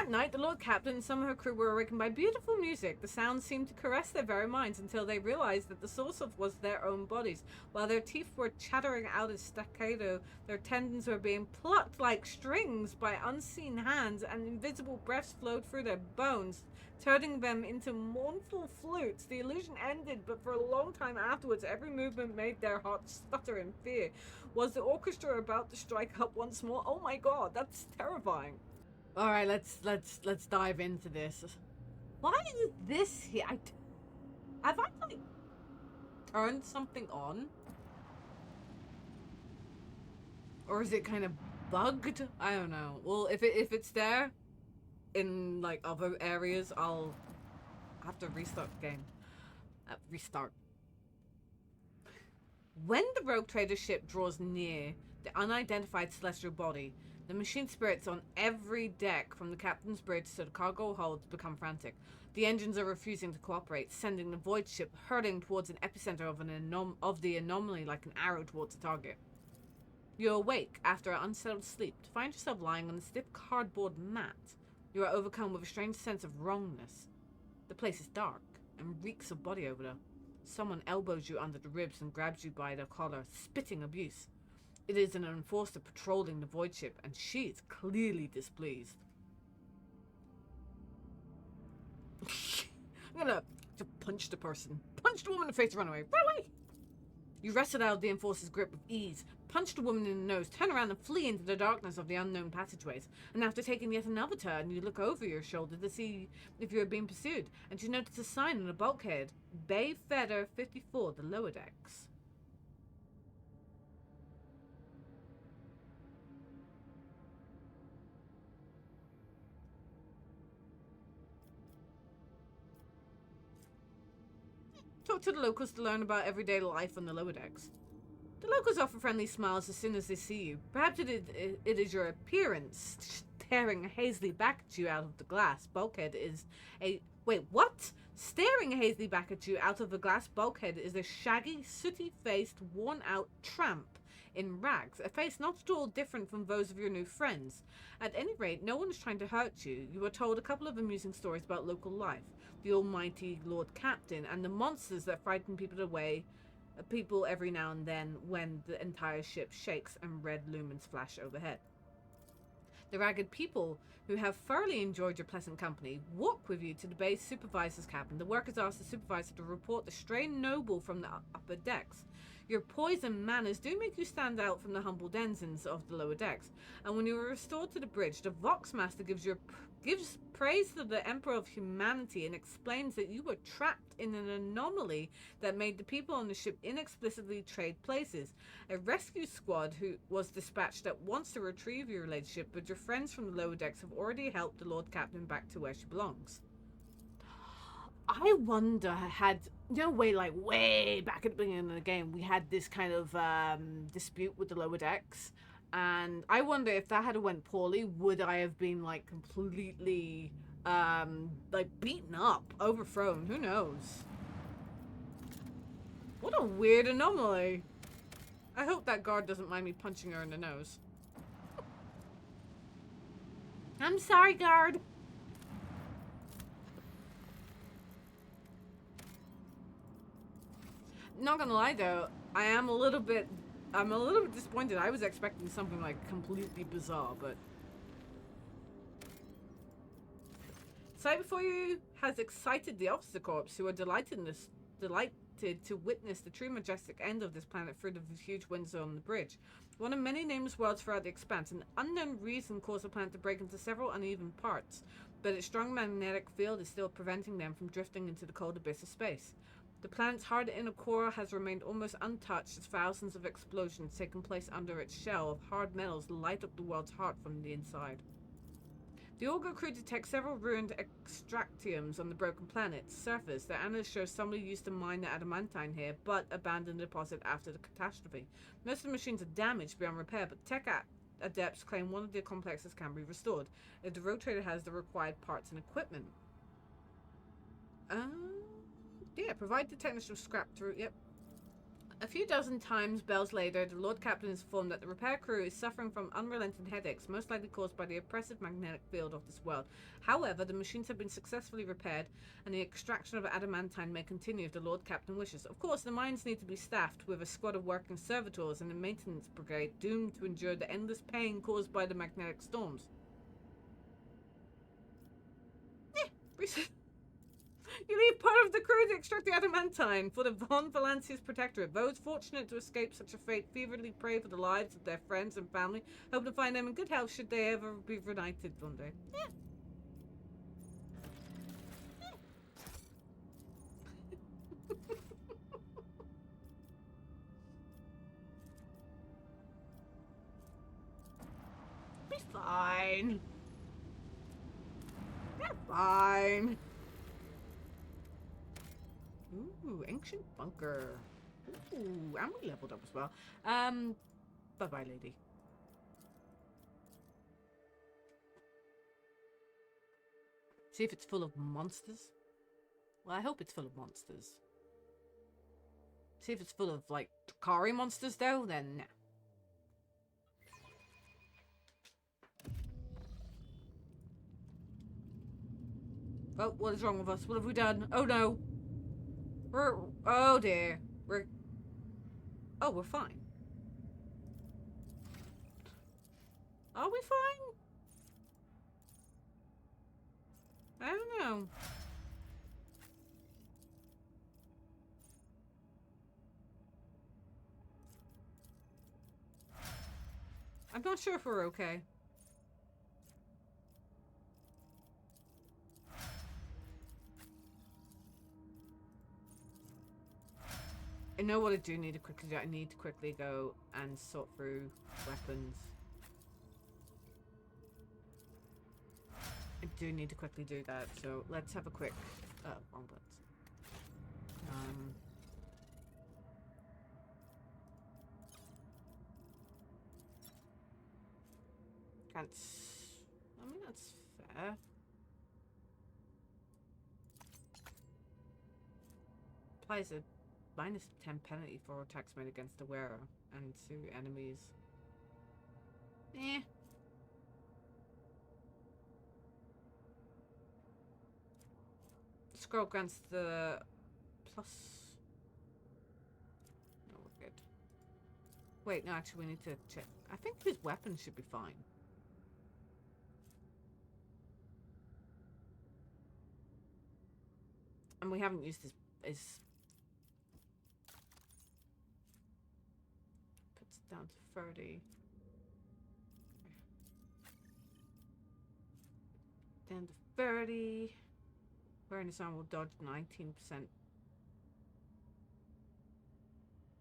That night, the Lord Captain and some of her crew were awakened by beautiful music. The sound seemed to caress their very minds until they realized that the source of was their own bodies. While their teeth were chattering out as staccato, their tendons were being plucked like strings by unseen hands, and invisible breaths flowed through their bones, turning them into mournful flutes. The illusion ended, but for a long time afterwards, every movement made their hearts stutter in fear. Was the orchestra about to strike up once more? Oh my god, that's terrifying. All right, let's dive into this. Why is this here? Have I like turned something on, or is it kind of bugged? I don't know. Well, if it's there in like other areas, I'll have to restart the game. Restart. When the rogue trader ship draws near the unidentified celestial body, the machine spirits on every deck, from the captain's bridge to the cargo holds, become frantic. The engines are refusing to cooperate, sending the void ship hurtling towards an epicenter of the anomaly like an arrow towards a target. You awake after an unsettled sleep to find yourself lying on a stiff cardboard mat. You are overcome with a strange sense of wrongness. The place is dark and reeks of body odor. Someone elbows you under the ribs and grabs you by the collar, spitting abuse. It is an enforcer patrolling the void ship, and she is clearly displeased. I'm gonna punch the person. Punch the woman in the face and run away. Run away! You wrestle out of the enforcer's grip with ease, punch the woman in the nose, turn around and flee into the darkness of the unknown passageways. And after taking yet another turn, you look over your shoulder to see if you are being pursued, and you notice a sign on the bulkhead. Bay Feather 54, the lower decks. Talk to the locals to learn about everyday life on the lower decks. The locals offer friendly smiles as soon as they see you. Perhaps it is your appearance staring hazily back at you out of the glass bulkhead is a... Wait, what? Staring hazily back at you out of the glass bulkhead is a shaggy, sooty-faced, worn-out tramp in rags, a face not at all different from those of your new friends. At any rate, no one is trying to hurt you. You are told a couple of amusing stories about local life, the almighty Lord Captain, and the monsters that frighten people every now and then when the entire ship shakes and red lumens flash overhead. The ragged people, who have thoroughly enjoyed your pleasant company, walk with you to the base supervisor's cabin. The workers ask the supervisor to report the stray noble from the upper decks. Your poise and manners do make you stand out from the humble denizens of the lower decks, and when you are restored to the bridge, the Voxmaster gives praise to the Emperor of Humanity and explains that you were trapped in an anomaly that made the people on the ship inexplicably trade places. A rescue squad who was dispatched at once to retrieve your relationship, but your friends from the lower decks have already helped the Lord Captain back to where she belongs. I wonder, way back at the beginning of the game, we had this kind of dispute with the lower decks, and I wonder if that had went poorly, would I have been like completely beaten up, overthrown? Who knows? What a weird anomaly. I hope that guard doesn't mind me punching her in the nose. I'm sorry, guard. Not gonna lie though, I'm a little bit disappointed. I was expecting something like completely bizarre, but sight before you has excited the officer corps, who are delighted to witness the true majestic end of this planet through the huge window on the bridge. One of many nameless worlds throughout the expanse. An unknown reason caused the planet to break into several uneven parts, but its strong magnetic field is still preventing them from drifting into the cold abyss of space. The planet's hard inner core has remained almost untouched as thousands of explosions taken place under its shell of hard metals light up the world's heart from the inside. The Augur crew detects several ruined extractiums on the broken planet's surface. The analysts show somebody used to mine the adamantine here, but abandoned the deposit after the catastrophe. Most of the machines are damaged beyond repair, but tech adepts claim one of the complexes can be restored if the rogue trader has the required parts and equipment. Yeah, provide the technician scrap through. Yep. A few dozen times bells later, the Lord Captain is informed that the repair crew is suffering from unrelenting headaches, most likely caused by the oppressive magnetic field of this world. However, the machines have been successfully repaired, and the extraction of adamantine may continue if the Lord Captain wishes. Of course, the mines need to be staffed with a squad of working servitors and a maintenance brigade doomed to endure the endless pain caused by the magnetic storms. You leave part of the crew to extract the adamantine for the Von Valancia's protectorate. Those fortunate to escape such a fate feverishly pray for the lives of their friends and family, hope to find them in good health should they ever be reunited one day. Yeah. Be fine. They're fine. Ooh, ancient bunker. Ooh, and we leveled up as well. Bye-bye, lady. See if it's full of monsters. Well, I hope it's full of monsters. See if it's full of, like, Drakari monsters, though, then nah. Oh, what is wrong with us? What have we done? Oh, no. Oh dear. Oh, we're fine. Are we fine? I don't know. I'm not sure if we're okay. I know what I do need to quickly do. I need to quickly go and sort through weapons. I do need to quickly do that, so let's have a quick... Oh, wrong buttons. I mean, that's fair. Applies a -10 penalty for attacks made against the wearer and to enemies. Eh. Scroll grants the plus. No, we're good. Wait, no, actually, we need to check. I think his weapons should be fine. And we haven't used his puts it down to 30. Down to 30. Awareness armor will dodge 19%.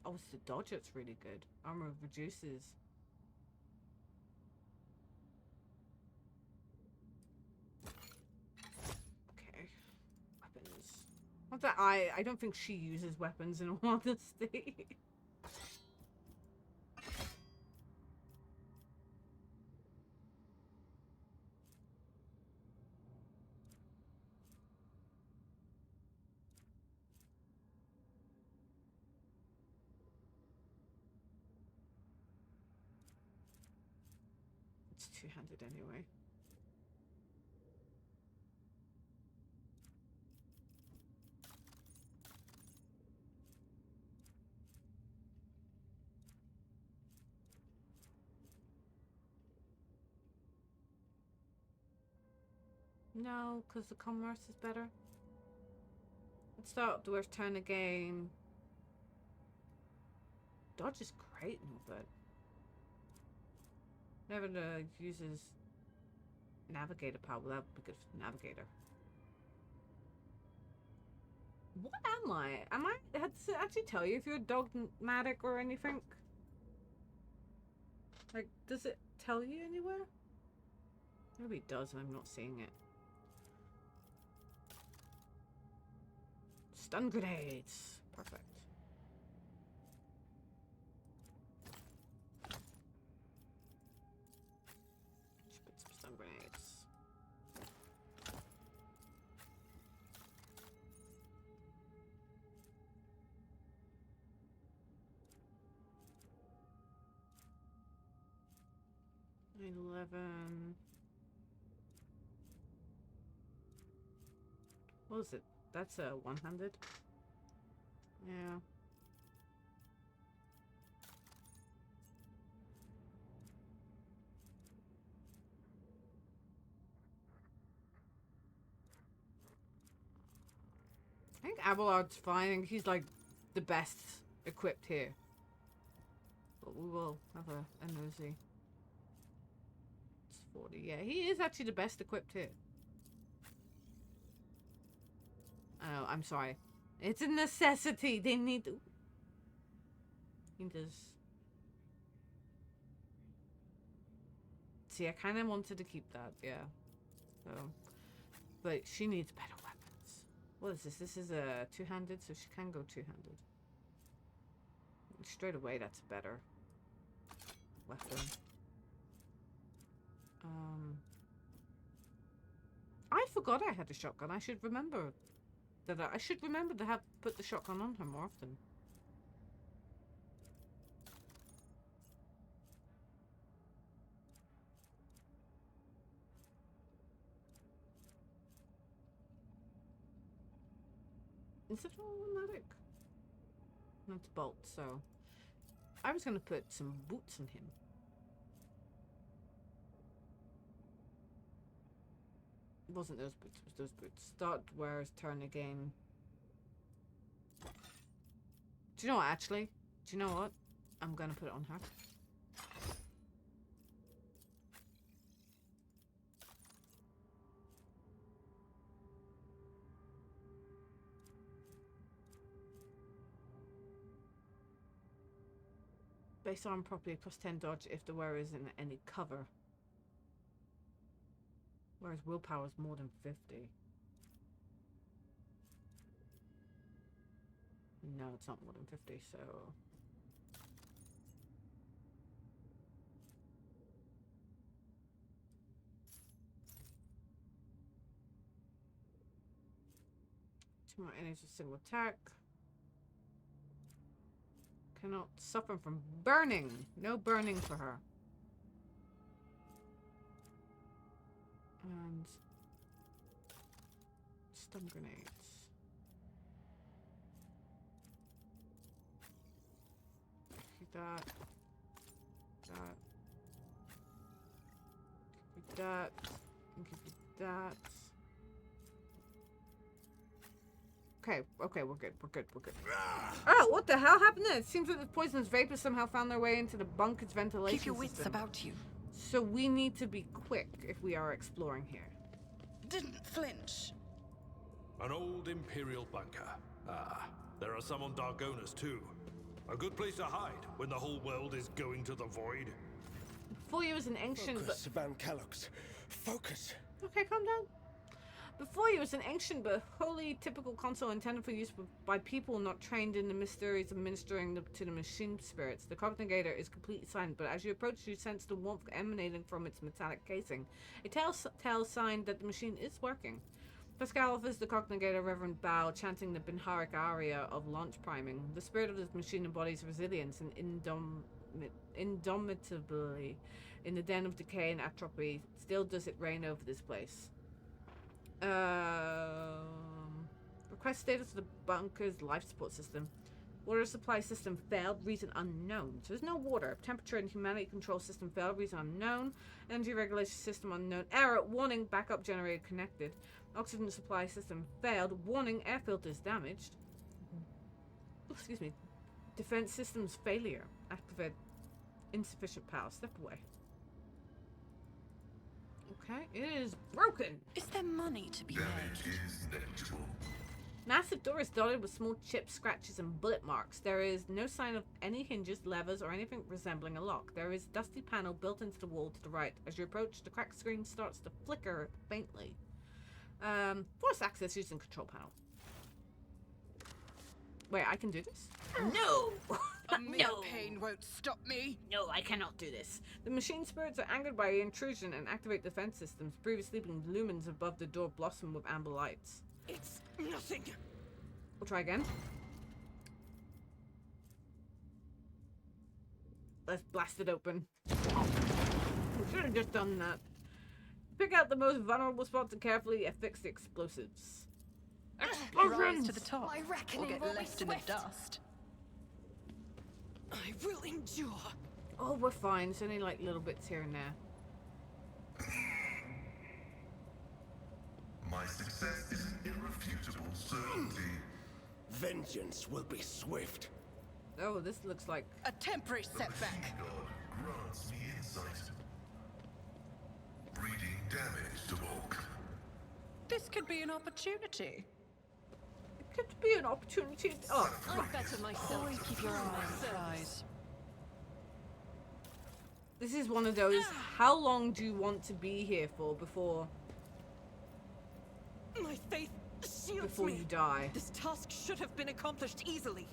Oh, it's the dodge that's really good. Armor reduces. Okay. Weapons. Not that I don't think she uses weapons in all honesty. It's two-handed anyway. No, because the commerce is better. Let's start the worst turn again. Dodge is great and all that. Never uses navigator power. That would be good for the navigator. What am I? Am I? Does it actually tell you if you're dogmatic or anything? Like, does it tell you anywhere? Maybe it does and I'm not seeing it. Stun grenades. Perfect. Just put some stun grenades. 11. What is it? That's a one-handed. Yeah. I think Abelard's fine. He's like the best equipped here. But we will have a nosy. It's 40. Yeah, he is actually the best equipped here. Oh, I'm sorry. It's a necessity. They need to. He does. See, I kind of wanted to keep that, yeah. So, but she needs better weapons. What is this? This is a two-handed, so she can go two-handed. Straight away, that's a better weapon. I forgot I had a shotgun. I should remember that. I should remember to have put the shotgun on her more often. Is it automatic? No, it's bolt, so I was gonna put some boots on him. It wasn't those boots, it was those boots. Start wears, turn again. Do you know what, actually? Do you know what? I'm gonna put it on her. Based on properly, plus 10 dodge if the wearer is in any cover. Whereas willpower is more than 50. No, it's not more than 50, so... Two more enemies with single attack. Cannot suffer from burning. No burning for her. And stun grenades. Keep that. That. Keep that. And keep that. Okay, we're good. Oh, what the hell happened there? It seems that the poisonous vapors somehow found their way into the bunker's ventilation Keep your wits system. about you. So we need to be quick if we are exploring here. Didn't flinch. An old Imperial bunker. Ah, there are some on Dargonas too. A good place to hide when the whole world is going to the void. Before you was an ancient... Focus, Van Callox. Focus. Okay, calm down. Before you was an ancient but wholly typical console intended for use by people not trained in the mysteries administering to the machine spirits. The cognigator is completely silent, but as you approach, you sense the warmth emanating from its metallic casing. A telltale sign that the machine is working. Pascal offers the cognigator reverent bow, chanting the Binharic aria of launch priming. The spirit of this machine embodies resilience and indomitably in the den of decay and atrophy. Still does it reign over this place. Request status of the bunker's life support system. Water supply system failed, reason unknown. So there's no water. Temperature and humanity control system failed, reason unknown. Energy regulation system unknown. Error, warning, backup generator connected. Oxygen supply system failed, warning, air filters damaged. Excuse me. Defense systems failure. Activate insufficient power. Step away. Okay, it is broken. Is there money to be made? Massive door is dotted with small chips, scratches, and bullet marks. There is no sign of any hinges, levers, or anything resembling a lock. There is a dusty panel built into the wall to the right. As you approach, the cracked screen starts to flicker faintly. Force access using control panel. Wait, I can do this? No! No pain won't stop me. No, I cannot do this. The machine spirits are angered by the intrusion and activate defense systems. Previous sleeping lumens above the door blossom with amber lights. It's nothing. We'll try again. Let's blast it open. Should have just done that. Pick out the most vulnerable spots and carefully affix the explosives. Rise to the top, My or reckoning get will be left in the swift. dust. I will endure. Oh, we're fine. It's only like little bits here and there. My success is an irrefutable certainty. Vengeance will be swift. Oh, this looks like... A temporary The setback. machine god grants me insight. Breeding damage to bulk. This could be an opportunity. It could be an opportunity. Oh, I better myself. Always keep your eye on the prize. this is one of those. How long do you want to be here for before My faith shields me. you die? This task should have been accomplished easily.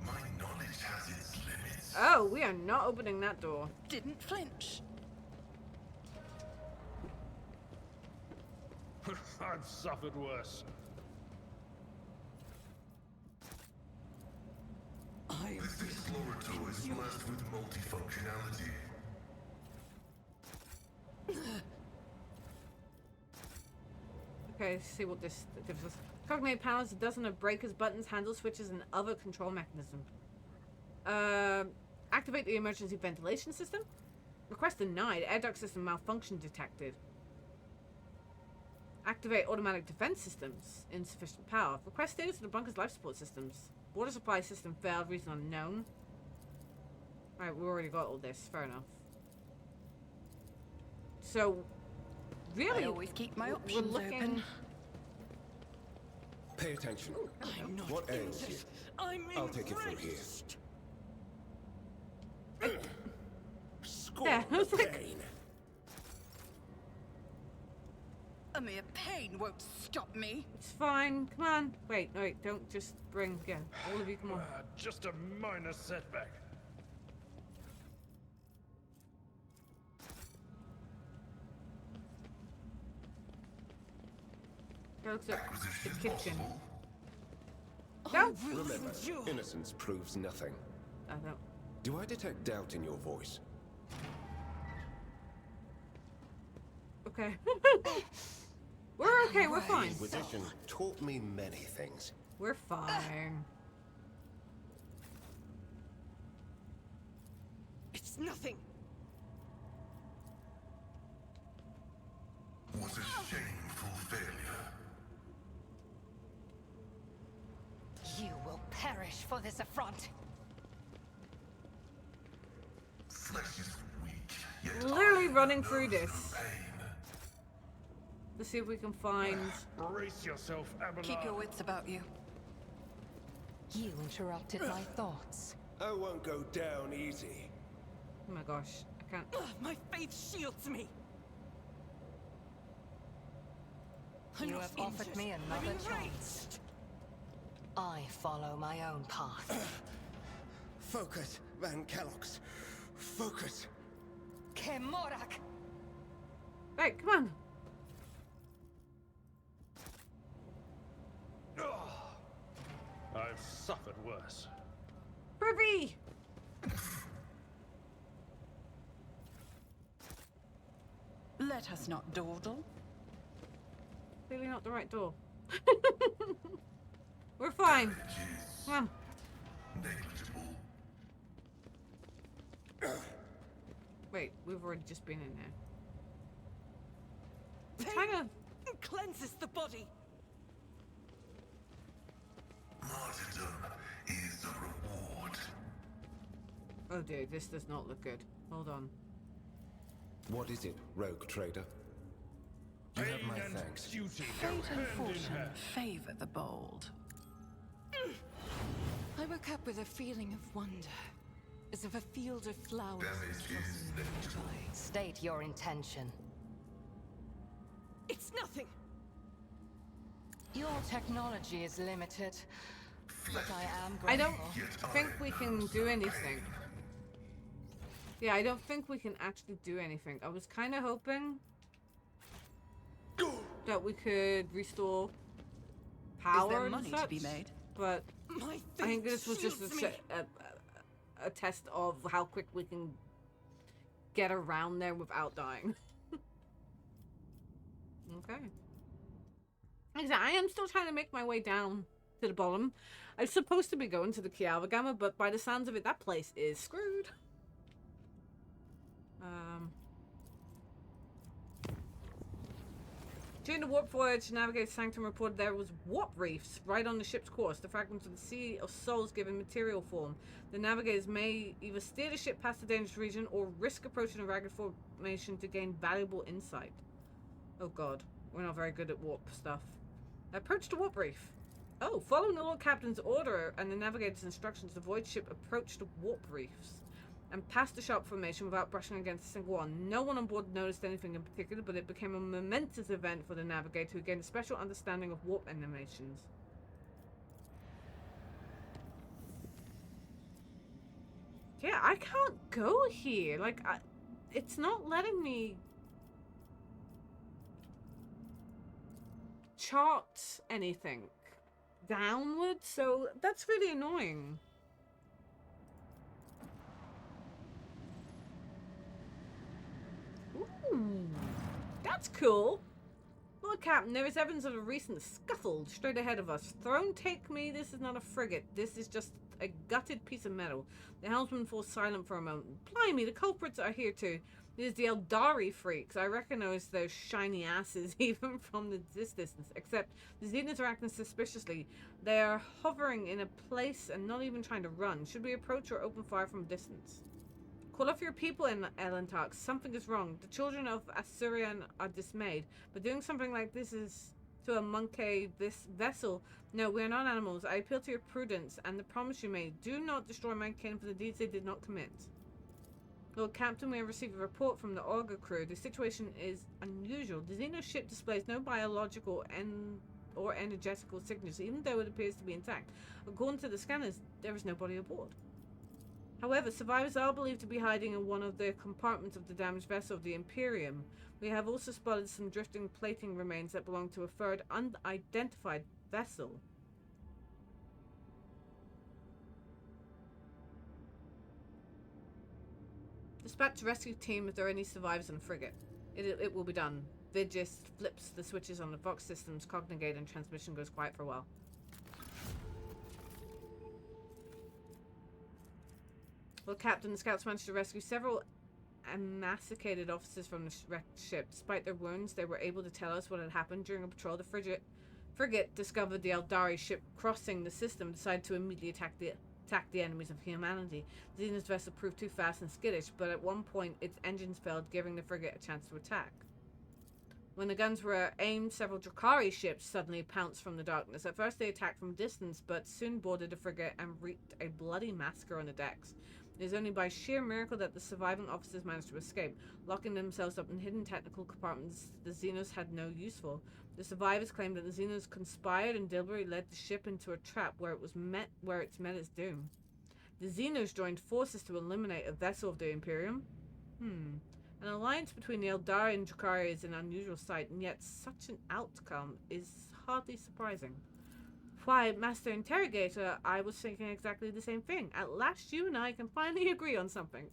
My knowledge has its limits. Oh, we are not opening that door. Didn't flinch. I've suffered worse. This explorator is blessed with multifunctionality. Okay, let's see what this gives us. Cognate panels, a dozen of breakers, buttons, handle switches, and other control mechanism. Activate the emergency ventilation system. Request denied. Air duct system malfunction detected. Activate automatic defense systems. Insufficient power. Request status of the bunker's life support systems. Water supply system failed. Reason unknown. Alright, we already got all this. Fair enough. So, really, I always keep my we're options looking... open. Pay attention. I'm not What ails you? injured. I'm I'll take it from here. enraged. Scorn Yeah, I was the like- pain. A mere pain won't stop me. It's fine. Come on. Wait, wait. Don't just bring... Yeah, all of you, come on. Just a minor setback. Go look at the Acquisition kitchen. possible. No! Will Remember, endure. innocence proves nothing. I don't... Do I detect doubt in your voice? Okay. We're okay, we're fine. Inquisition taught me many things. We're fine. It's nothing. What a shameful failure. You will perish for this affront. Flesh is weak, yet Literally iron running knows through no this. pain. Let's see if we can find... Brace yourself, Abelard. Keep your wits about you. You interrupted my thoughts. I won't go down easy. Oh my gosh, I can't... My faith shields me. I'm You not have offered injured. me I'm another enraged. chance. I follow my own path. Focus, Van Kellogg's. Focus. Kemorak! Right, come on. I've suffered worse. Privy! Let us not dawdle. Clearly not the right door. We're fine. Damage is Come on. negligible. Wait, we've already just been in there. Pain Kind of... cleanses the body. Martyrdom is a reward. Oh dear, this does not look good. Hold on. What is it, rogue trader? You have my Pain and thanks. duty go Fate and hand in fortune hand. favor the bold. I woke up with a feeling of wonder, as if a field of flowers Damage was is blossomed negligible. nearby. State your intention. It's nothing. Your technology is limited, but I am I don't grateful. think we can do anything. Yeah, I don't think we can actually do anything. I was kind of hoping that we could restore power Is there and money such, to be made? but My faith I think this was just shields me. a test of how quick we can get around there without dying. Okay. Like I said, I am still trying to make my way down to the bottom. I'm supposed to be going to the Kialvagama, but by the sounds of it, that place is screwed. During the warp voyage, Navigator Sanctum reported there was warp reefs right on the ship's course. The fragments of the Sea of Souls given material form. The navigators may either steer the ship past the dangerous region or risk approaching a ragged formation to gain valuable insight. Oh god, we're not very good at warp stuff. Approach the warp reef. Oh, following the Lord Captain's order and the navigator's instructions, the void ship approached the warp reefs and passed the sharp formation without brushing against a single one. No one on board noticed anything in particular, but it became a momentous event for the navigator who gained a special understanding of warp animations. Yeah, I can't go here. Like, it's not letting me chart anything downward, so that's really annoying. Ooh, that's cool. Lord Captain, there is evidence of a recent scuffle straight ahead of us. Throne take me, this is not a frigate. This is just a gutted piece of metal. The helmsman falls silent for a moment. Blimey, the culprits are here too. It is the Eldari freaks. I recognize those shiny asses even from the distance. Except the Xenos are acting suspiciously. They are hovering in a place and not even trying to run. Should we approach or open fire from a distance? Call off your people in Elentark. Something is wrong. The children of Assyrian are dismayed. But doing something like this is to a monkey this vessel. No, we are not animals. I appeal to your prudence and the promise you made. Do not destroy my kin for the deeds they did not commit. Lord Captain, we have received a report from the Augur crew. The situation is unusual. The Xenos ship displays no biological or energetical signatures, even though it appears to be intact. According to the scanners, there is nobody aboard. However, survivors are believed to be hiding in one of the compartments of the damaged vessel of the Imperium. We have also spotted some drifting plating remains that belong to a third unidentified vessel. Dispatch rescue team if there are any survivors on the frigate. It will be done. Vigis flips the switches on the Vox systems, cognigate, and transmission goes quiet for a while. Well, Captain, the scouts managed to rescue several emaciated officers from the wrecked ship. Despite their wounds, they were able to tell us what had happened during a patrol. The frigate discovered the Eldari ship crossing the system and decided to immediately attack the enemies of humanity. The Xenos vessel proved too fast and skittish, but at one point its engines failed, giving the frigate a chance to attack. When the guns were aimed, several Drakari ships suddenly pounced from the darkness. At first they attacked from distance, but soon boarded the frigate and wreaked a bloody massacre on the decks. It is only by sheer miracle that the surviving officers managed to escape, locking themselves up in hidden technical compartments the Xenos had no use for. The survivors claimed that the Xenos conspired and deliberately led the ship into a trap where it's met its doom. The Xenos joined forces to eliminate a vessel of the Imperium. An alliance between the Eldari and Drakari is an unusual sight, and yet such an outcome is hardly surprising. Why, Master Interrogator, I was thinking exactly the same thing. At last you and I can finally agree on something.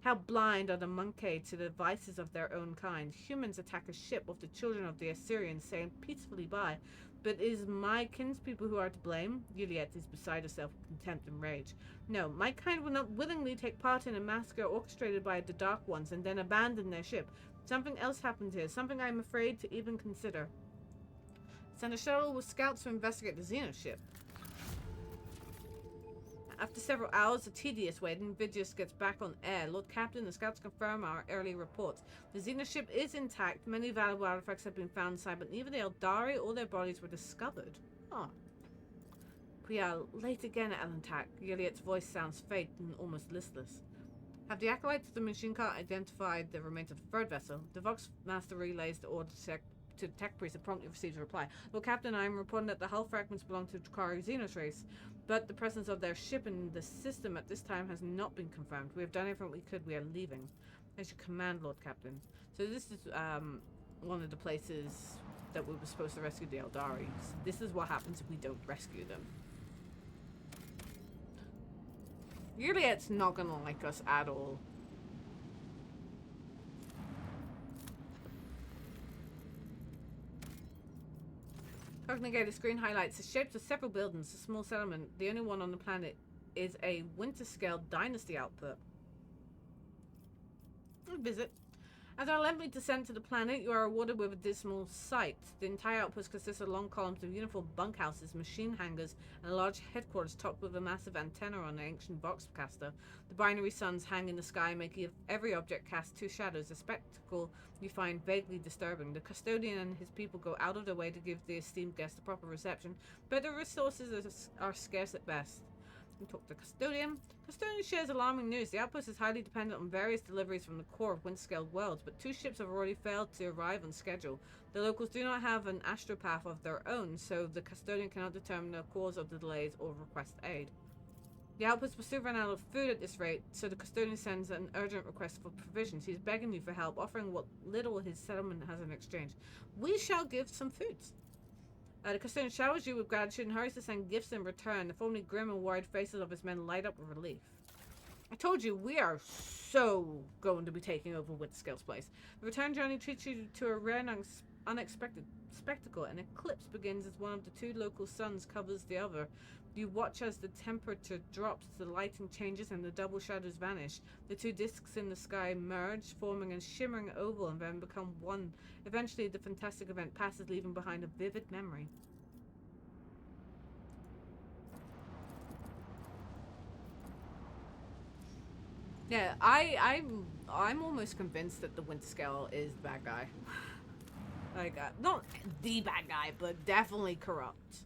How blind are the monkey to the vices of their own kind. Humans attack a ship of the children of the Assyrians, saying peacefully by. But is my kinspeople who are to blame? Juliet is beside herself with contempt and rage. No, my kind will not willingly take part in a massacre orchestrated by the Dark Ones and then abandon their ship. Something else happened here, something I am afraid to even consider. Send a shuttle with scouts to investigate the Xenos ship. After several hours of tedious waiting, Vigis gets back on air. Lord Captain, the scouts confirm our early reports. The Xenos ship is intact. Many valuable artifacts have been found inside, but neither the Eldari or their bodies were discovered. Oh. We are late again at Elentark. Juliet's voice sounds faint and almost listless. Have the acolytes of the machine cart identified the remains of the third vessel? The Vox Master relays the order to the tech priest and promptly receives a reply. Lord Captain, I am reporting that the hull fragments belong to the Drakari Xenos race, but the presence of their ship in the system at this time has not been confirmed. We have done everything we could. We are leaving. As you command, Lord Captain. So this is one of the places that we were supposed to rescue the Eldaris. This is what happens if we don't rescue them. Juliet's not gonna like us at all. Cognigator screen highlights the shapes of several buildings, a small settlement. The only one on the planet is a Winterscale dynasty output. Visit. As our lengthy descent to the planet, you are rewarded with a dismal sight. The entire outpost consists of long columns of uniform bunkhouses, machine hangars, and a large headquarters topped with a massive antenna on an ancient boxcaster. The binary suns hang in the sky, making every object cast two shadows, a spectacle you find vaguely disturbing. The custodian and his people go out of their way to give the esteemed guest a proper reception, but the resources are scarce at best. We talk to Custodian. Custodian shares alarming news. The outpost is highly dependent on various deliveries from the core of Winterscale worlds, but 2 ships have already failed to arrive on schedule. The locals do not have an astropath of their own, so the Custodian cannot determine the cause of the delays or request aid. The outpost will soon run out of food at this rate, so the Custodian sends an urgent request for provisions. He is begging you for help, offering what little his settlement has in exchange. We shall give some foods. The Custodian showers you with gratitude and hurries to send gifts in return. The formerly grim and worried faces of his men light up with relief. I told you, we are so going to be taking over Winterscale's place. The return journey treats you to a rare and unexpected spectacle. An eclipse begins as one of the 2 local suns covers the other. You watch as the temperature drops, the lighting changes, and the double shadows vanish. The 2 discs in the sky merge, forming a shimmering oval and then become one. Eventually, the fantastic event passes, leaving behind a vivid memory. Yeah, I'm almost convinced that the Winterscale is the bad guy. Like, not the bad guy, but definitely corrupt.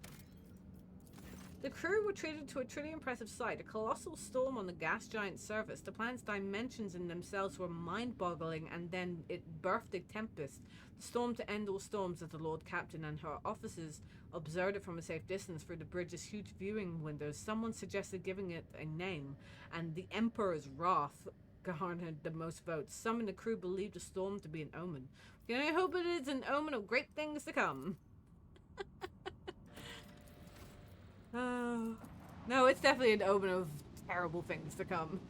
The crew were treated to a truly impressive sight, a colossal storm on the gas giant's surface. The planet's dimensions in themselves were mind-boggling, and then it birthed a tempest. The storm to end all storms, as the Lord Captain and her officers observed it from a safe distance through the bridge's huge viewing windows. Someone suggested giving it a name, and the Emperor's wrath garnered the most votes. Some in the crew believed the storm to be an omen. We can only hope it is an omen of great things to come. No, it's definitely an omen of terrible things to come.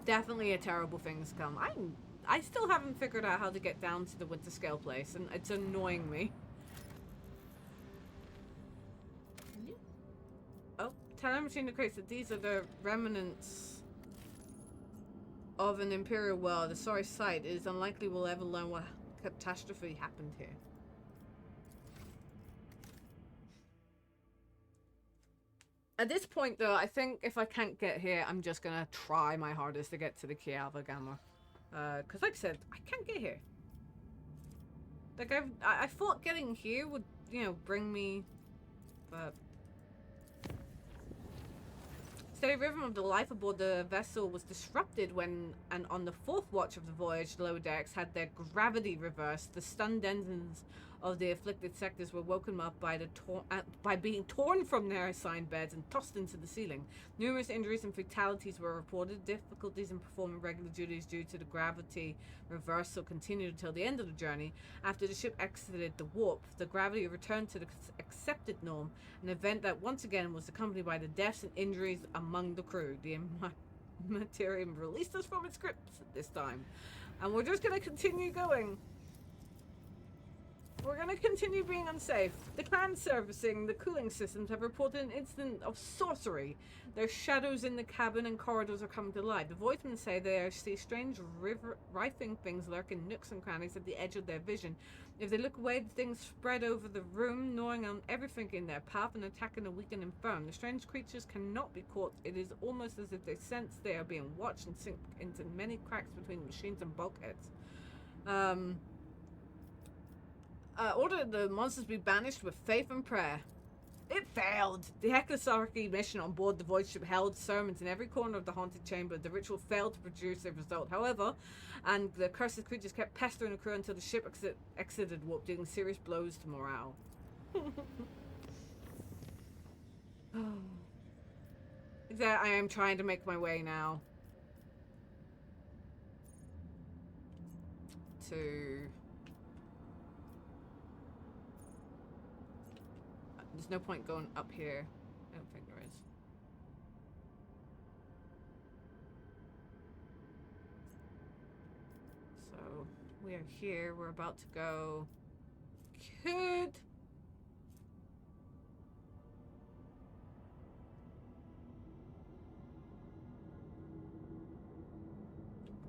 Definitely a terrible things to come. I still haven't figured out how to get down to the Winterscale place, and it's annoying me. Oh, telemetry indicates that these are the remnants of an Imperial world. A sorry sight. It is unlikely we'll ever learn what catastrophe happened here. At this point, though, I think if I can't get here, I'm just gonna try my hardest to get to the Kiava Gamma. Because like I said, I can't get here. Like, I thought getting here would, you know, bring me... But... Steady rhythm of the life aboard the vessel was disrupted when, and on the 4th watch of the voyage, the lower decks had their gravity reversed. The stunned denizens of the afflicted sectors were woken up by by being torn from their assigned beds and tossed into the ceiling. Numerous injuries and fatalities were reported. Difficulties in performing regular duties due to the gravity reversal continued until the end of the journey. After the ship exited the warp, the gravity returned to the accepted norm, an event that once again was accompanied by the deaths and injuries among the crew. The Materium released us from its grips at this time, and we're just going to continue going. We're going to continue being unsafe. The clan servicing the cooling systems have reported an incident of sorcery. Their shadows in the cabin and corridors are coming to light. The voicemen say they see strange writhing things lurk in nooks and crannies at the edge of their vision. If they look away, the things spread over the room, gnawing on everything in their path and attacking the weak and infirm. The strange creatures cannot be caught. It is almost as if they sense they are being watched and sink into many cracks between machines and bulkheads. Ordered the monsters be banished with faith and prayer. It failed. The Heclosarchy mission on board the void ship held sermons in every corner of the haunted chamber. The ritual failed to produce a result, however, and the cursed creatures kept pestering the crew until the ship exited warp, dealing serious blows to morale. There, I am trying to make my way now to... There's no point going up here. I don't think there is. We are here. We're about to go. Could.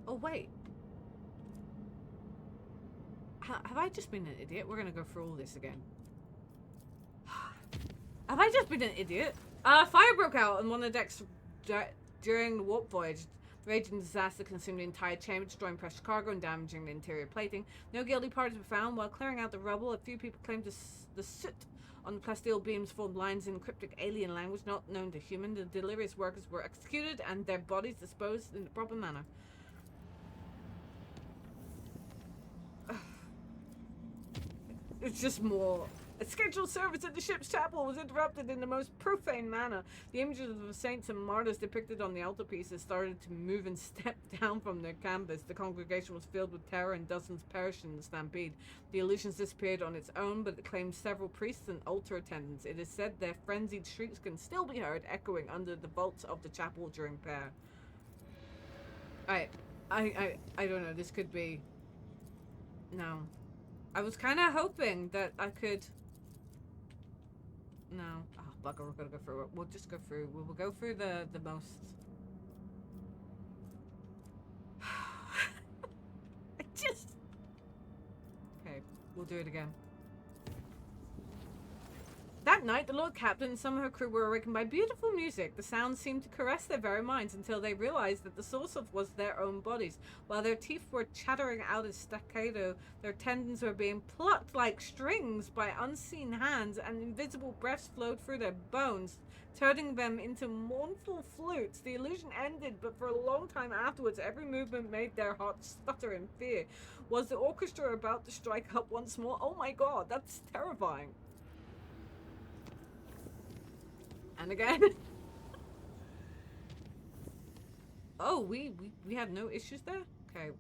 Oh, wait. Have I just been an idiot? We're gonna go through all this again. Have I just been an idiot? Fire broke out on one of the decks during the warp voyage. The raging disaster consumed the entire chamber, destroying precious cargo and damaging the interior plating. No guilty parties were found. While clearing out the rubble, a few people claimed the soot on the plasteel beams formed lines in cryptic alien language not known to human. The delirious workers were executed and their bodies disposed in the proper manner. It's just more. A scheduled service at the ship's chapel was interrupted in the most profane manner. The images of the saints and martyrs depicted on the altarpieces started to move and step down from their canvas. The congregation was filled with terror and dozens perished in the stampede. The illusions disappeared on its own, but it claimed several priests and altar attendants. It is said their frenzied shrieks can still be heard echoing under the vaults of the chapel during prayer. I don't know. This could be. No. I was kind of hoping that I could. No. Oh, bugger, we're gonna go through it. We'll just go through. We'll go through the most. I just. Okay, we'll do it again. That night, the Lord Captain and some of her crew were awakened by beautiful music. The sound seemed to caress their very minds until they realized that the source of was their own bodies. While their teeth were chattering out as staccato, their tendons were being plucked like strings by unseen hands, and invisible breaths flowed through their bones, turning them into mournful flutes. The illusion ended, but for a long time afterwards, every movement made their hearts stutter in fear. Was the orchestra about to strike up once more? Oh my god, that's terrifying. And again. Oh, we have no issues there? Okay.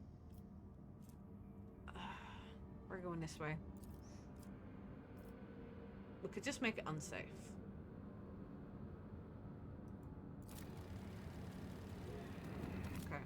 We're going this way. We could just make it unsafe. Okay.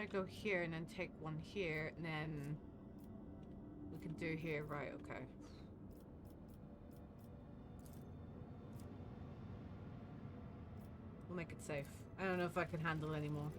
I go here and then take one here, and then we can do here, right? Okay. We'll make it safe. I don't know if I can handle anymore.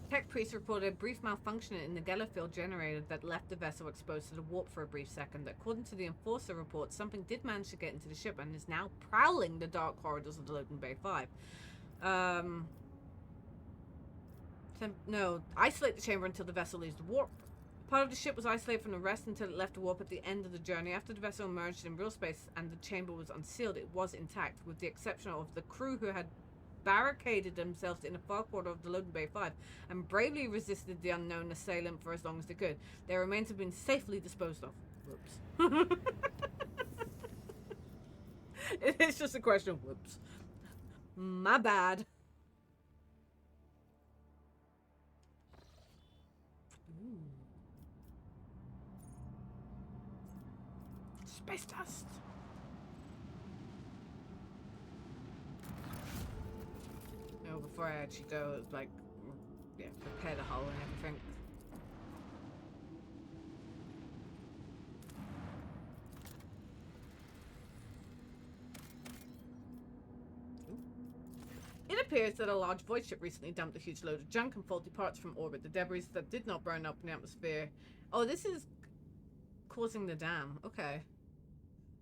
Tech priest reported a brief malfunction in the Gellerfield generator that left the vessel exposed to the warp for a brief second. According to the Enforcer report, something did manage to get into the ship and is now prowling the dark corridors of the Logan Bay 5. No, isolate the chamber until the vessel leaves the warp. Part of the ship was isolated from the rest until it left the warp at the end of the journey. After the vessel emerged in real space and the chamber was unsealed, it was intact, with the exception of the crew who had barricaded themselves in the far corner of the Logan Bay 5 and bravely resisted the unknown assailant for as long as they could. Their remains have been safely disposed of. Whoops. It's just a question of whoops. My bad. Ooh. Space dust. Before I actually go, like, yeah, prepare the hull and everything. It appears that a large void ship recently dumped a huge load of junk and faulty parts from orbit. The debris that did not burn up in the atmosphere. Oh, this is causing the dam. Okay.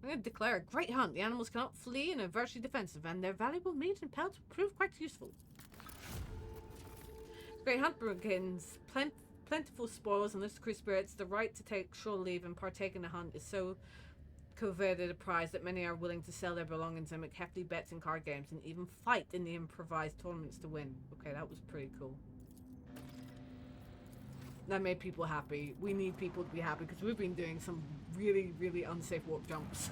I'm going to declare a great hunt. The animals cannot flee and are virtually defensive, and their valuable meat and pelts prove quite useful. Great hunt begins. plentiful spoils and lustrous spirits, the right to take shore leave and partake in the hunt is so coveted a prize that many are willing to sell their belongings and make hefty bets in card games and even fight in the improvised tournaments to win. Okay, that was pretty cool. That made people happy. We need people to be happy because we've been doing some really, really unsafe warp jumps.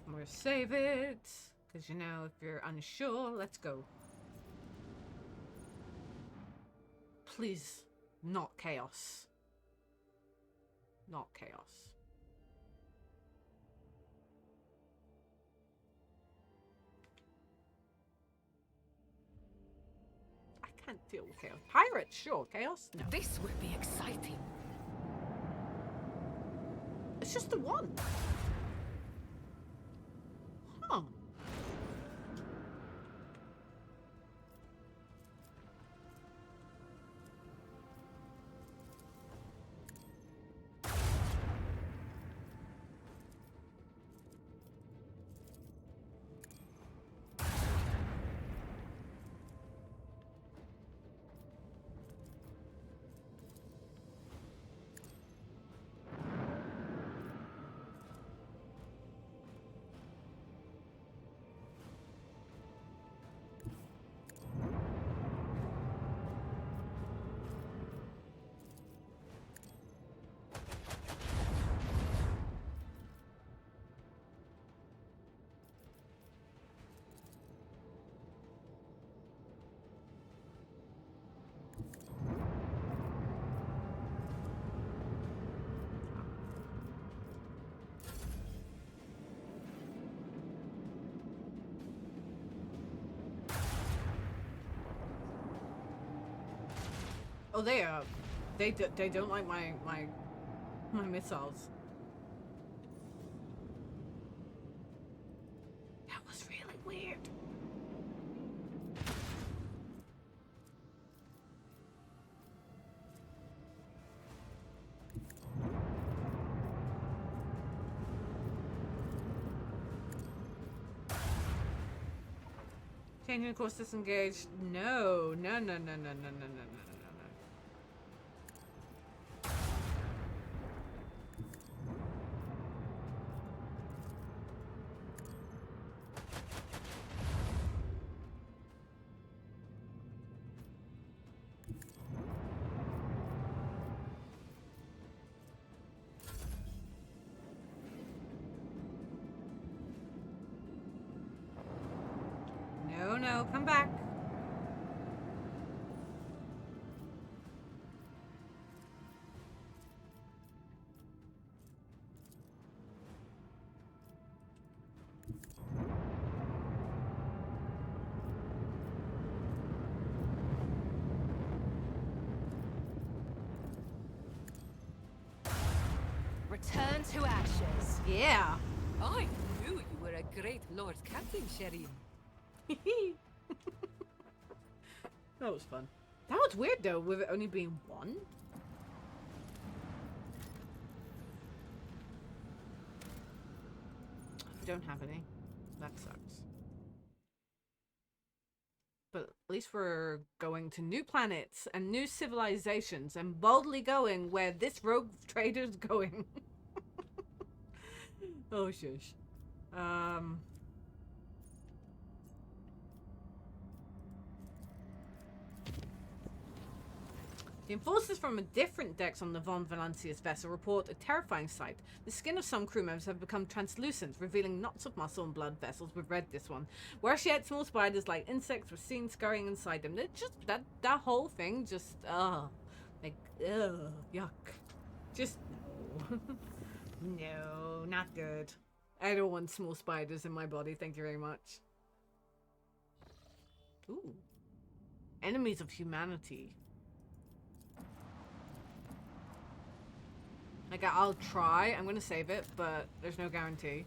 I'm gonna save it because, you know, if you're unsure, let's go. Please, not chaos. Not chaos. I can't deal with chaos. Pirates, sure. Chaos? No. This will be exciting. It's just the one. Huh. Oh, they are. They don't like my missiles. That was really weird. Changing course, disengaged. No, no, no, no, no, no, no, no, no, no. No, no, come back. Return to ashes. Yeah. I knew you were a great Lord Captain, Sherry. That was fun. That was weird though, with it only being one. We don't have any. That sucks. But at least we're going to new planets and new civilizations and boldly going where this rogue trader's going. Oh shush. The enforcers from a different decks on the Von Valancius vessel report a terrifying sight. The skin of some crew members have become translucent, revealing knots of muscle and blood vessels. We've read this one. Whereas yet small spiders like insects were seen scurrying inside them. They're just that whole thing just like yuck. Just no. No, not good. I don't want small spiders in my body, thank you very much. Ooh. Enemies of humanity. Like, I'll try. I'm gonna save it, but there's no guarantee.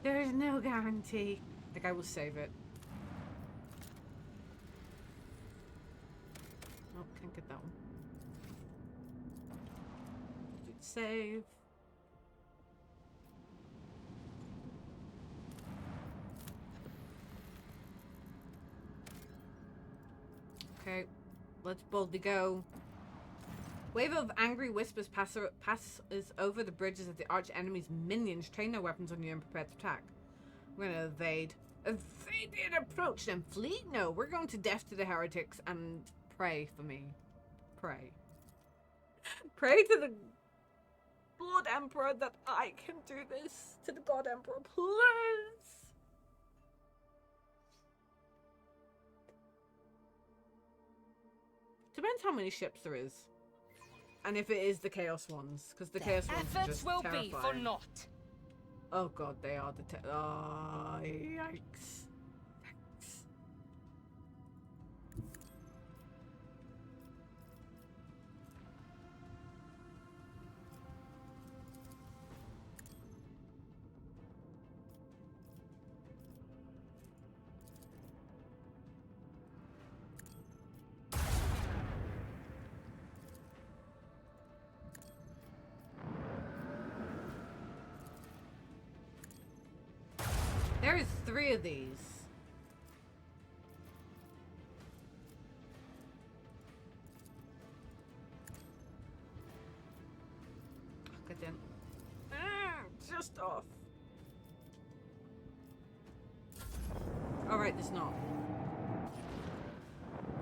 There is no guarantee. Like, I will save it. get that one. Save. Okay, let's boldly go. Wave of angry whispers passes over the bridges as the arch enemy's minions train their weapons on you and prepare to attack. We're gonna evade. Evade and approach them. Flee? No, we're going to death to the heretics and pray for me. Pray. Pray to the Lord Emperor that I can do this. To the God Emperor, please. Depends how many ships there is. And if it is the Chaos ones. Because the Chaos ones are just will terrifying. be for naught. Oh god, they are the oh, yikes. Yikes. There is 3 of these. Oh, good then. Just off. Alright, there's not.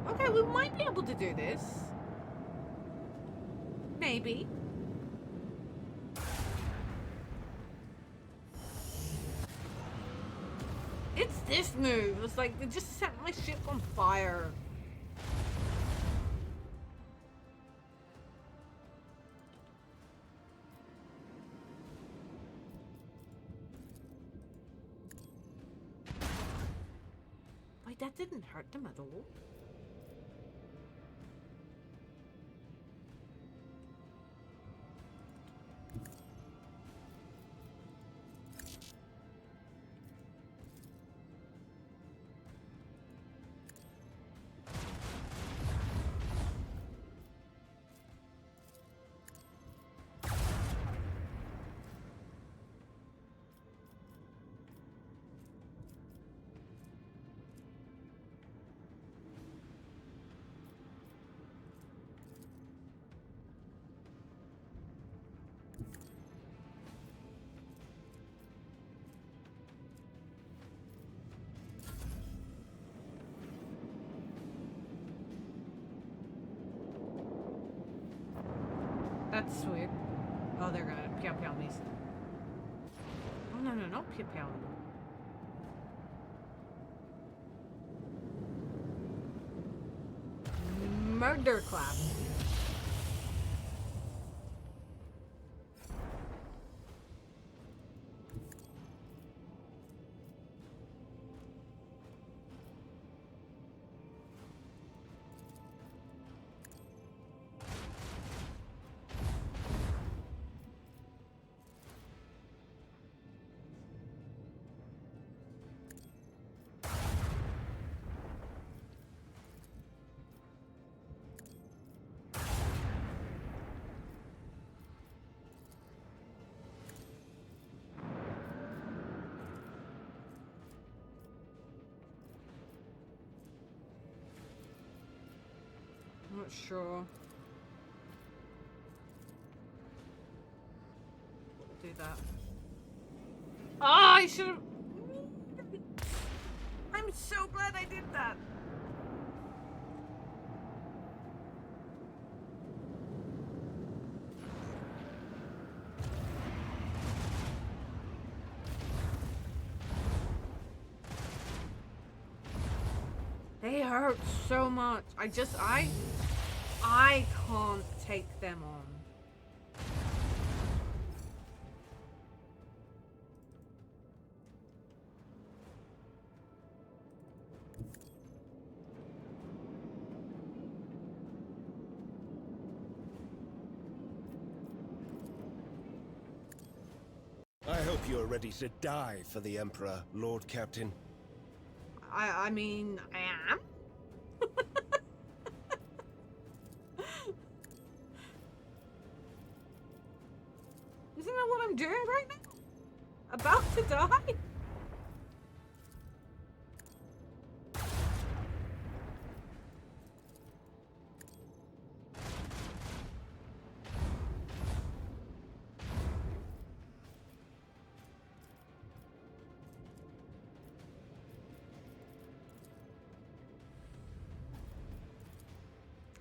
Okay, we might be able to do this. Maybe. It's this move. It's like they just set my ship on fire. Wait, that didn't hurt them at all. That's weird. Oh, they're gonna pew me. Oh, no, no, no, pew. Murder clap. I'm not sure. Do that. Oh, I should have. I'm so glad I did that. They hurt so much. I can't take them on. I hope you're ready to die for the Emperor, Lord Captain. I mean, I am. I'm doing right now? About to die?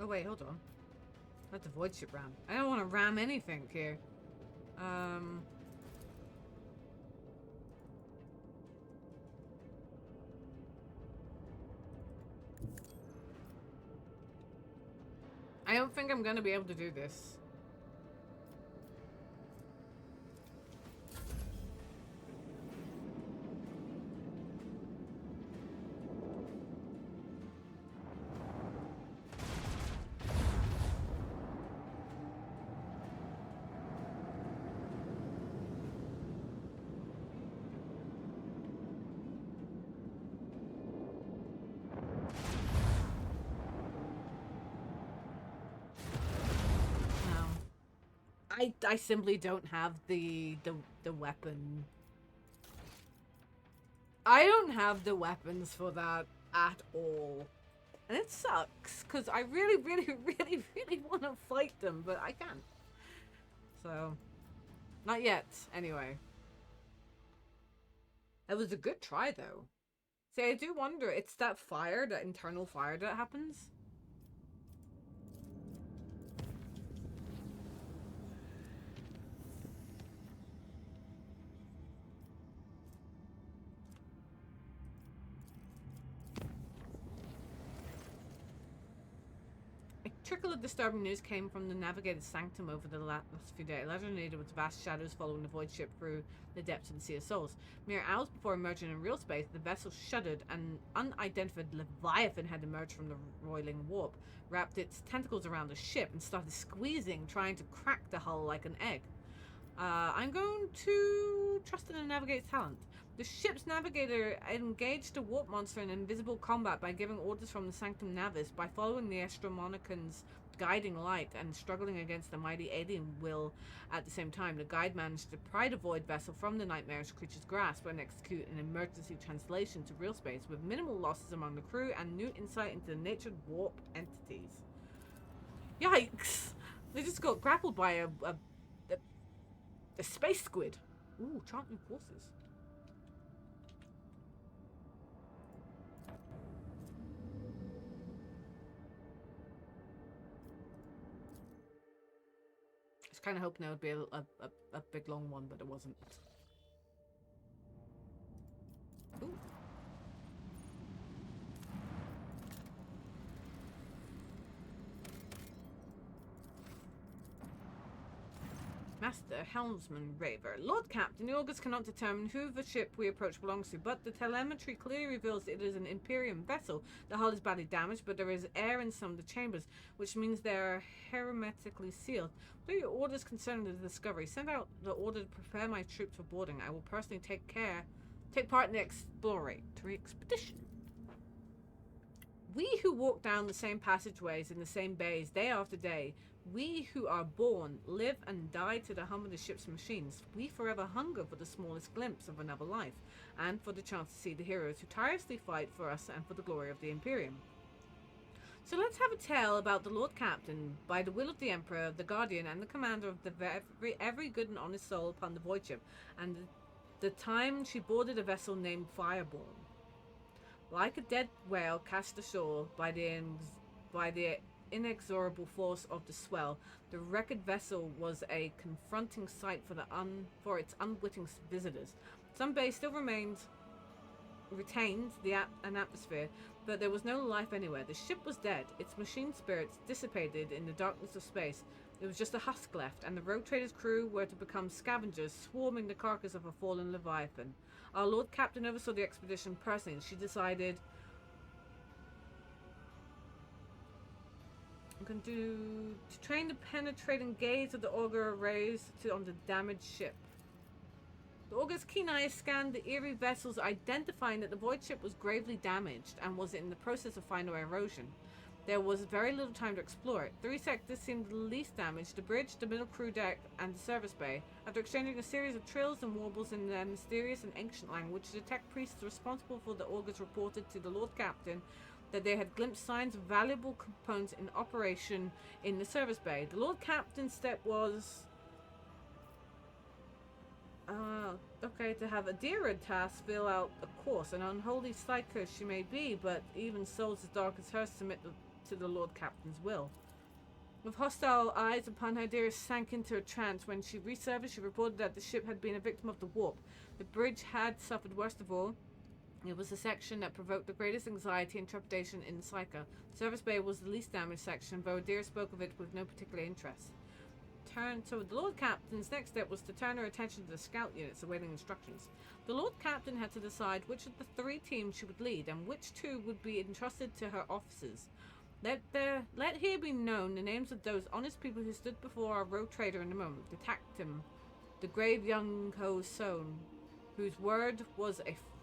Oh wait, hold on. That's a void ship ram. I don't want to ram anything here. I don't think I'm gonna be able to do this. I simply don't have the weapon. I don't have the weapons for that at all. And it sucks, because I really, really, really, really want to fight them, but I can't. So, not yet, anyway. That was a good try, though. See, I do wonder, it's that fire, that internal fire that happens. A trickle of disturbing news came from the Navigator's sanctum over the last few days. Illuminated with vast shadows following the void ship through the depths of the Sea of Souls. Mere hours before emerging in real space, the vessel shuddered. An unidentified leviathan had emerged from the roiling warp, wrapped its tentacles around the ship, and started squeezing, trying to crack the hull like an egg. I'm going to trust in the Navigator's talent. The ship's navigator engaged the warp monster in invisible combat by giving orders from the Sanctum Navis, by following the Astromonacan's guiding light and struggling against the mighty alien will at the same time. The guide managed to pry the void vessel from the nightmarish creature's grasp and execute an emergency translation to real space with minimal losses among the crew and new insight into the nature of warp entities. Yikes! They just got grappled by a space squid. Ooh, chant new courses. I was kind of hoping it would be a big long one, but it wasn't. Ooh. Master Helmsman Raver. Lord Captain, the Augurs cannot determine who the ship we approach belongs to, but the telemetry clearly reveals it is an Imperial vessel. The hull is badly damaged, but there is air in some of the chambers, which means they are hermetically sealed. What are your orders concerning the discovery? Send out the order to prepare my troops for boarding. I will personally take part in the exploratory expedition. We who walk down the same passageways in the same bays day after day, we who are born, live and die to the hum of the ship's machines, we forever hunger for the smallest glimpse of another life, and for the chance to see the heroes who tirelessly fight for us and for the glory of the Imperium. So let's have a tale about the Lord Captain, by the will of the Emperor, the Guardian, and the commander of every good and honest soul upon the void ship, and the time she boarded a vessel named Fireborn. Like a dead whale cast ashore by the inexorable force of the swell, the wrecked vessel was a confronting sight for its unwitting visitors. Some bays still retained an atmosphere, but there was no life anywhere. The ship was dead, its machine spirits dissipated in the darkness of space. It was just a husk left, and the Rogue Trader's crew were to become scavengers, swarming the carcass of a fallen leviathan. Our Lord Captain oversaw the expedition personally, and she decided, I'm going to train the penetrating gaze of the augur rays on the damaged ship. The augur's keen eyes scanned the eerie vessels, identifying that the void ship was gravely damaged and was in the process of final erosion. There was very little time to explore it. 3 sectors seemed the least damaged: the bridge, the middle crew deck, and the service bay. After exchanging a series of trills and warbles in their mysterious and ancient language, the tech priests responsible for the augurs reported to the Lord Captain that they had glimpsed signs of valuable components in operation in the service bay. The Lord Captain's step was... okay, to have Adira task fill out a course. An unholy psycho she may be, but even souls as dark as hers submit to the Lord Captain's will. With hostile eyes upon her, Adira sank into a trance. When she resurfaced, she reported that the ship had been a victim of the warp. The bridge had suffered worst of all. It was the section that provoked the greatest anxiety and trepidation in the Psycho. The service bay was the least damaged section, though Adira spoke of it with no particular interest. So the Lord Captain's next step was to turn her attention to the scout units awaiting instructions. The Lord Captain had to decide which of the 3 teams she would lead and which 2 would be entrusted to her officers. Let here be known the names of those honest people who stood before our rogue trader in a moment. The Tactim, the grave young Ho-Son, whose word was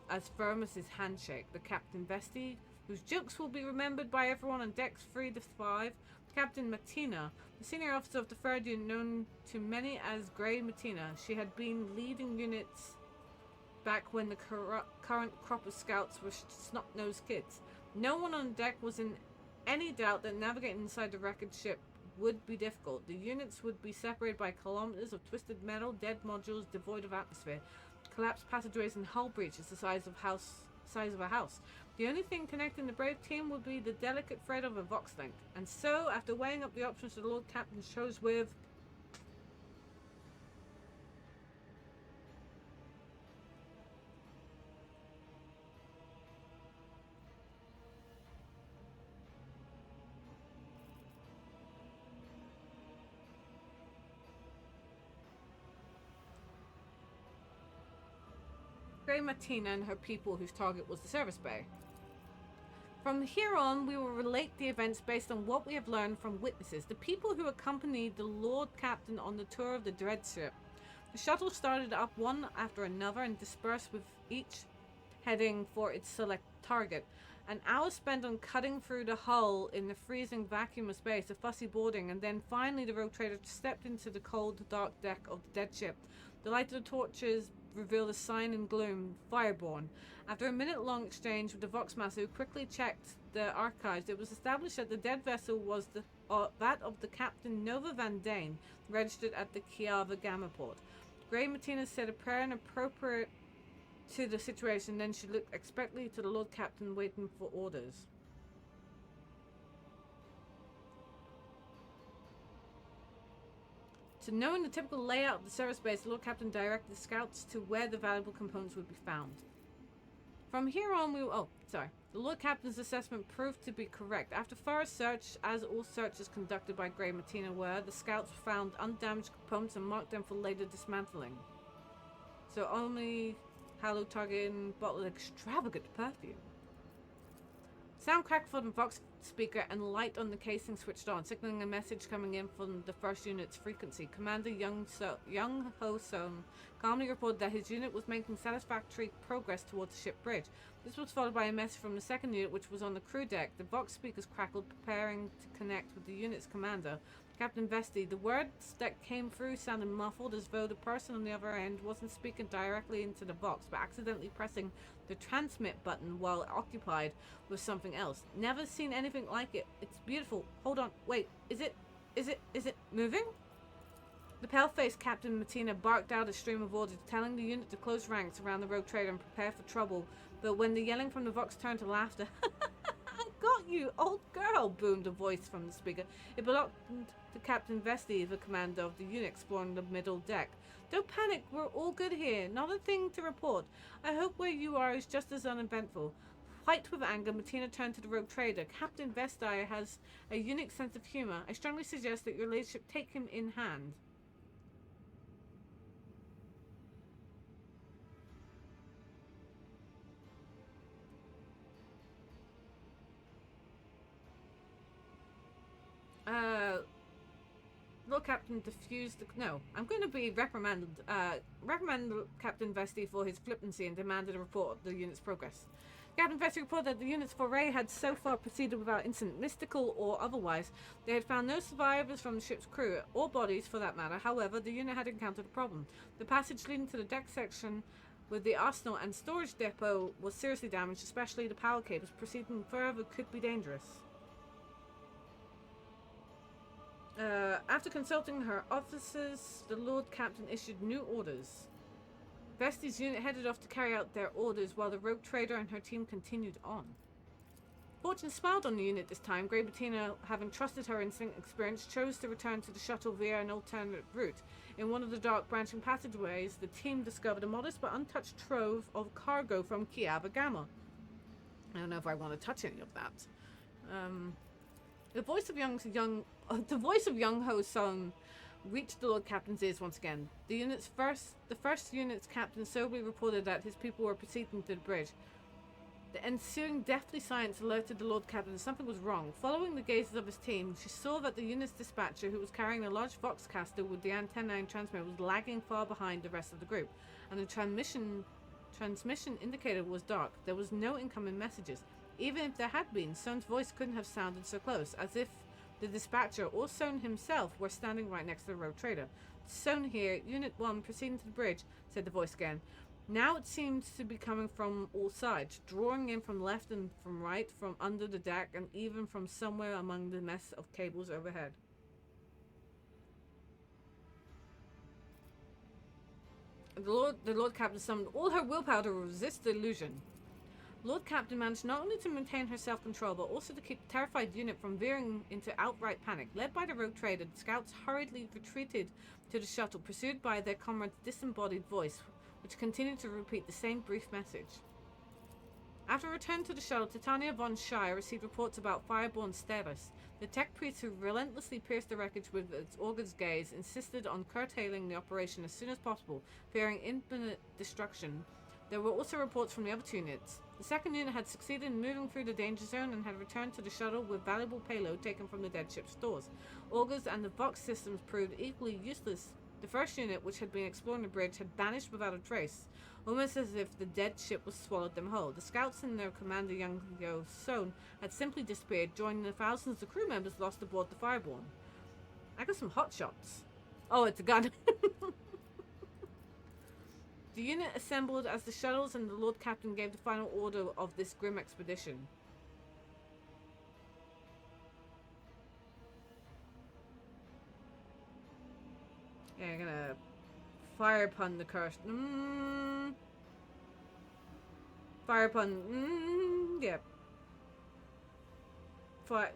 as firm as his handshake. The Captain Vesti, whose jokes will be remembered by everyone on decks 3 to 5. Captain Martina, the senior officer of the 3rd unit, known to many as Grey Martina. She had been leading units back when the current crop of scouts were snot-nosed kids. No one on deck was in any doubt that navigating inside the wrecked ship would be difficult. The units would be separated by kilometers of twisted metal, dead modules devoid of atmosphere, collapsed passageways, and hull breaches the size of a house. The only thing connecting the brave team would be the delicate thread of a Vox link. And so, after weighing up the options, the Lord Captain chose with... Grey Martina and her people, whose target was the service bay. From here on, we will relate the events based on what we have learned from witnesses, the people who accompanied the Lord Captain on the tour of the Dread Ship. The shuttle started up one after another and dispersed, with each heading for its select target. An hour spent on cutting through the hull in the freezing vacuum of space, a fussy boarding, and then finally the rogue trader stepped into the cold, dark deck of the dead ship. The light of the torches revealed a sign in gloom: Fireborn. After a minute-long exchange with the Voxmaster, who quickly checked the archives, it was established that the dead vessel was that of the Captain Nova Van Dane, registered at the Kiava Gamma port. Grey Martina said a prayer inappropriate to the situation, then she looked expectantly to the Lord Captain, waiting for orders. So, knowing the typical layout of the service base, the Lord Captain directed the scouts to where the valuable components would be found. From here on, the Lord Captain's assessment proved to be correct. After thorough search, as all searches conducted by Grey Martina were, the scouts found undamaged components and marked them for later dismantling. So only Halo targeting bottle of extravagant perfume. Sound cracked from the Vox speaker and light on the casing switched on, signaling a message coming in from the 1st unit's frequency. Commander Young Ho-Son calmly reported that his unit was making satisfactory progress towards the ship bridge. This was followed by a message from the 2nd unit, which was on the crew deck. The Vox speakers crackled, preparing to connect with the unit's commander, Captain Vesti. The words that came through sounded muffled, as though the person on the other end wasn't speaking directly into the Vox, but accidentally pressing the transmit button while occupied with something else. Never seen anything like it. It's beautiful. Hold on. Wait. Is it moving? The pale-faced Captain Martina barked out a stream of orders, telling the unit to close ranks around the rogue trader and prepare for trouble. But when the yelling from the Vox turned to laughter, "Got you, old girl!" boomed a voice from the speaker. It belonged to Captain Vesti, the commander of the unit exploring the middle deck. "Don't panic, we're all good here. Not a thing to report. I hope where you are is just as uneventful." White with anger, Martina turned to the rogue trader. "Captain Vesti has a unique sense of humor. I strongly suggest that your ladyship take him in hand." Lord Lord Captain defused the... No, I'm going to be reprimanded Captain Vesti for his flippancy and demanded a report of the unit's progress. Captain Vesti reported that the unit's foray had so far proceeded without incident, mystical or otherwise. They had found no survivors from the ship's crew, or bodies for that matter. However, the unit had encountered a problem. The passage leading to the deck section with the arsenal and storage depot was seriously damaged, especially the power cables. Proceeding further could be dangerous. After consulting her officers, the Lord Captain issued new orders. Vesti's unit headed off to carry out their orders while the rogue trader and her team continued on. Fortune smiled on the unit this time. Grey Bettina, having trusted her instinct experience, chose to return to the shuttle via an alternate route. In one of the dark branching passageways, the team discovered a modest but untouched trove of cargo from Kiava Gamma. I don't know if I want to touch any of that. The voice of Young Ho's song reached the Lord Captain's ears once again. The first unit's captain soberly reported that his people were proceeding to the bridge. The ensuing deathly silence alerted the Lord Captain that something was wrong. Following the gazes of his team, she saw that the unit's dispatcher, who was carrying a large Voxcaster with the antenna and transmitter, was lagging far behind the rest of the group, and the transmission indicator was dark. There was no incoming messages. Even if there had been, Sohn's voice couldn't have sounded so close, as if the dispatcher or Sohn himself were standing right next to the rogue trader. Sohn here, Unit 1, proceeding to the bridge, said the voice again. Now it seemed to be coming from all sides, drawing in from left and from right, from under the deck, and even from somewhere among the mess of cables overhead. The Lord Captain summoned all her willpower to resist the illusion. Lord Captain managed not only to maintain her self-control, but also to keep the terrified unit from veering into outright panic. Led by the rogue trader, the scouts hurriedly retreated to the shuttle, pursued by their comrade's disembodied voice, which continued to repeat the same brief message. After return to the shuttle, Titania von Shire received reports about Fireborn status. The tech priest who relentlessly pierced the wreckage with its Augur's gaze insisted on curtailing the operation as soon as possible, fearing imminent destruction. There were also reports from the other two units. The second unit had succeeded in moving through the danger zone and had returned to the shuttle with valuable payload taken from the dead ship's stores. Augurs and the Vox systems proved equally useless. The first unit, which had been exploring the bridge, had vanished without a trace, almost as if the dead ship was swallowed them whole. The scouts and their commander, Young Ho Sohn, had simply disappeared, joining the thousands of crew members lost aboard the Fireborn. I got some hot shots. Oh, it's a gun. The unit assembled as the shuttles and the Lord Captain gave the final order of this grim expedition. Yeah, I'm gonna fire upon the cursed. Fire upon. Yeah. Fire.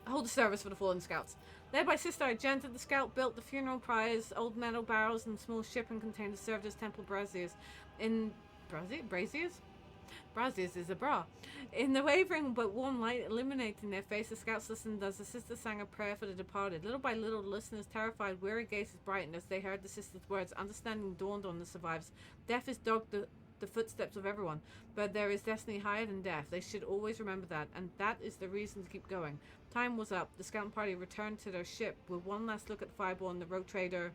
Hold the service for the fallen scouts. Led by Sister Argenta, the scout built the funeral pyres, old metal barrels, and small shipping containers served as temple braziers. Braziers? Braziers is a bra. In the wavering but warm light illuminating their faces, the scouts listened as the sister sang a prayer for the departed. Little by little, the listeners' terrified, weary gazes brightened as they heard the sister's words. Understanding dawned on the survivors. Death is dogged the footsteps of everyone, but there is destiny higher than death. They should always remember that, and that is the reason to keep going. Time was up. The scout party returned to their ship with one last look at Fireborn. The rogue trader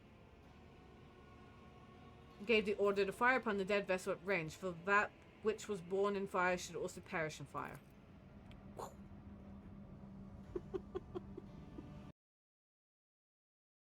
gave the order to fire upon the dead vessel at range, for that which was born in fire should also perish in fire.